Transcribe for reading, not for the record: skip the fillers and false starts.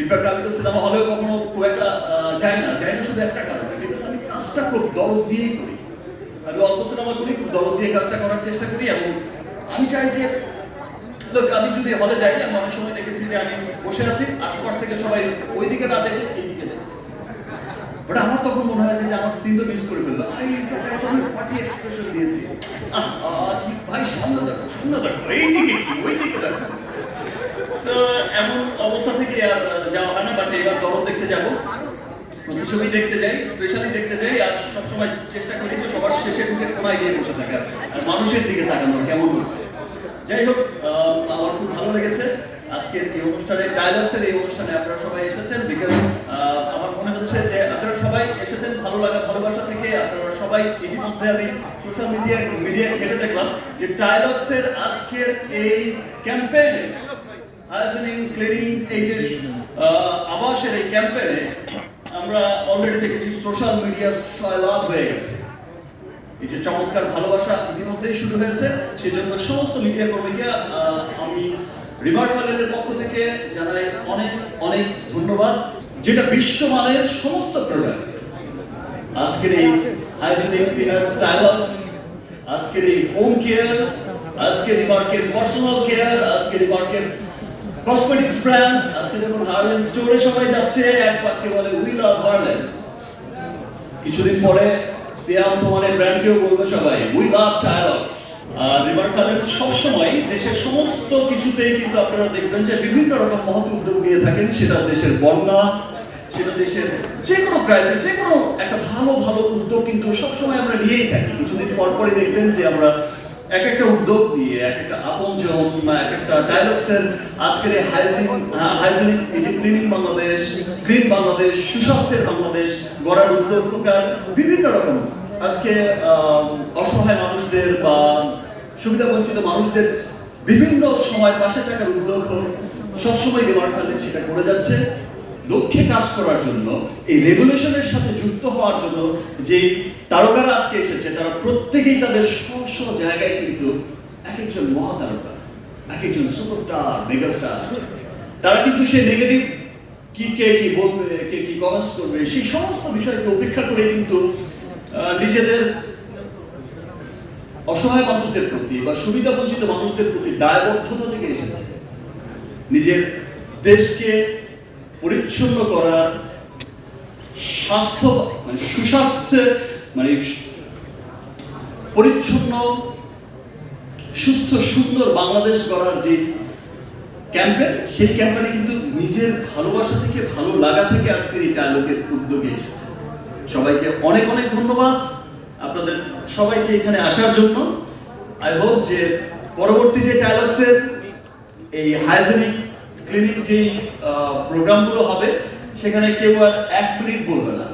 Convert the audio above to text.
In fact আমি তো cinema হলেও কখনো খুব একটা যাই না শুধু একটা কারণে, বিকজ আমি কাজটা খুব দরদ দিয়েই করি। আমি অল্প সিনেমা করি, খুব দরদ দিয়ে কাজটা করার চেষ্টা করি, এবং আমি চাই যে লোক, আমি যদি হলে যাই, আমি অনেক সময় দেখেছি যে আমি বসে আছি, আশপাশ থেকে সবাই ওই দিকে না দেখে এই দিকে দেখছে, বাট আমার তখন মনে হয় যে আমার সিন তো মিস করে ফেললো। ফাটি এক্সপ্রেশন দিয়েছি, ভাই সামনে দেখো এই দিকে কি ওই দিকে দেখো। এমন অবস্থা থেকে আর যাওয়া হয় না, বাট এবার দরদ দেখতে যাবো, প্রতিছবি দেখতে যাই, স্পেশালি দেখতে যাই, আর সবসময় চেষ্টা করি যে সবার শেষে ঢুকে কোনায় গিয়ে বসে থাকার, আর মানুষের দিকে তাকানোর কেমন হচ্ছে। যাই হোক, আমার খুব ভালো লেগেছে আজকের এই অনুষ্ঠানে, ডায়ালগসের এই অনুষ্ঠানে আপনারা সবাই এসেছেন, বিকজ আমার মনে হচ্ছে যে আপনারা সবাই এসেছেন ভালো লাগা ভালোবাসা থেকে। আপনারা সবাই ইতিমধ্যে আমি সোশ্যাল মিডিয়া ঘেটে দেখলাম যে ডায়ালগসের আজকের এই ক্যাম্পেইনে, হাইজিনিং ক্লিনিং, এই যে আবাসের এই ক্যাম্পেইনে আমরা অলরেডি দেখেছি সোশ্যাল মিডিয়া সয়লাভ হয়ে গেছে। এই যে চমৎকার ভালোবাসা ইতিমধ্যেই শুরু হয়েছে, সেজন্য সমস্ত মিডিয়া কর্মীকে আমি রিভার গার্ডেনের পক্ষ থেকে জানাই অনেক অনেক ধন্যবাদ, যেটা বিশ্বমানের সমস্ত প্রোডাক্ট, আজকের এই হাইজিনিক ক্লিনার ডায়ালগস, আজকের এই হোম কেয়ার, আজকের রিমার্কের পার্সোনাল কেয়ার, আজকের রিমার্কের কসমেটিক্স ব্র্যান্ড, আজকে যখন হার্লেন স্টোরে সবাই যাচ্ছে এক বাক্যে বলে উই লাভ হার্লেন, কিছুদিন পরে সিয়াম তোমার ব্র্যান্ডকেও বলবে সবাই উই লাভ ডায়ালগস। আর রিভার গার্ডেন সবসময় দেশের সমস্ত কিছুতেই কিন্তু আপনারা দেখবেন যে বিভিন্ন রকম মহৎ উদ্যোগ নিয়ে থাকেন, সেটা দেশের বন্যা, সেটা দেশের যে কোনো ক্রাইসিস, যে কোনো একটা ভালো ভালো উদ্যোগ কিন্তু সবসময় আমরা নিয়েই থাকি। কিছুদিন পরপরই দেখবেন যে আমরা এক একটা উদ্যোগ নিয়ে, এক একটা আপনজন, এক একটা ডায়ালগসের আজকের এই হাইজিনিক এই যে ক্লিনিং বাংলাদেশ, ক্লিন বাংলাদেশ, সুস্বাস্থ্যের বাংলাদেশ গড়ার উদ্যোগ প্রকার বিভিন্ন রকম, আজকে অসহায় মানুষদের বা সুবিধা বঞ্চিত মানুষদের বিভিন্ন সময় পাশে থাকার উদ্যোগ সবসময় রিভার গার্ডেন সেটা করে যাচ্ছে। লক্ষ্যে কাজ করার জন্য, এই রেগুলেশনের সাথে যুক্ত হওয়ার জন্য যে তারকারা আজকে এসেছে, তারা প্রত্যেকেই তাদের স্ব জায়গায় কিন্তু এক একজন মহাতারকা, এক একজন সুপারস্টার, মেগাস্টার। তারা কিন্তু সেই নেগেটিভ কে কি বলবে, কে কি কমেন্টস করবে, সেই সমস্ত বিষয়কে উপেক্ষা করে কিন্তু নিজেদের অসহায় মানুষদের প্রতি বা সুবিধা বঞ্চিত মানুষদের প্রতি দায়বদ্ধতা থেকে এসেছে। নিজের দেশকে পরিচ্ছন্ন করার, স্বাস্থ্য মানে সুস্বাস্থ্য মানে পরিচ্ছন্ন সুস্থ সুন্দর বাংলাদেশ গড়ার যে ক্যাম্পেইন, সেই ক্যাম্পেইনে কিন্তু নিজের ভালোবাসা থেকে, ভালো লাগা থেকে আজকের এই ডায়ালগের উদ্যোগে এসেছে। সবাইকে অনেক অনেক ধন্যবাদ আপনাদের সবাইকে এখানে আসার জন্য। আই হোপ যে পরবর্তী যে ডায়ালগসের এই হাইজিনিক ক্লিনিক যেই প্রোগ্রামগুলো হবে, সেখানে কেউ আর 1 মিনিট বলবে না।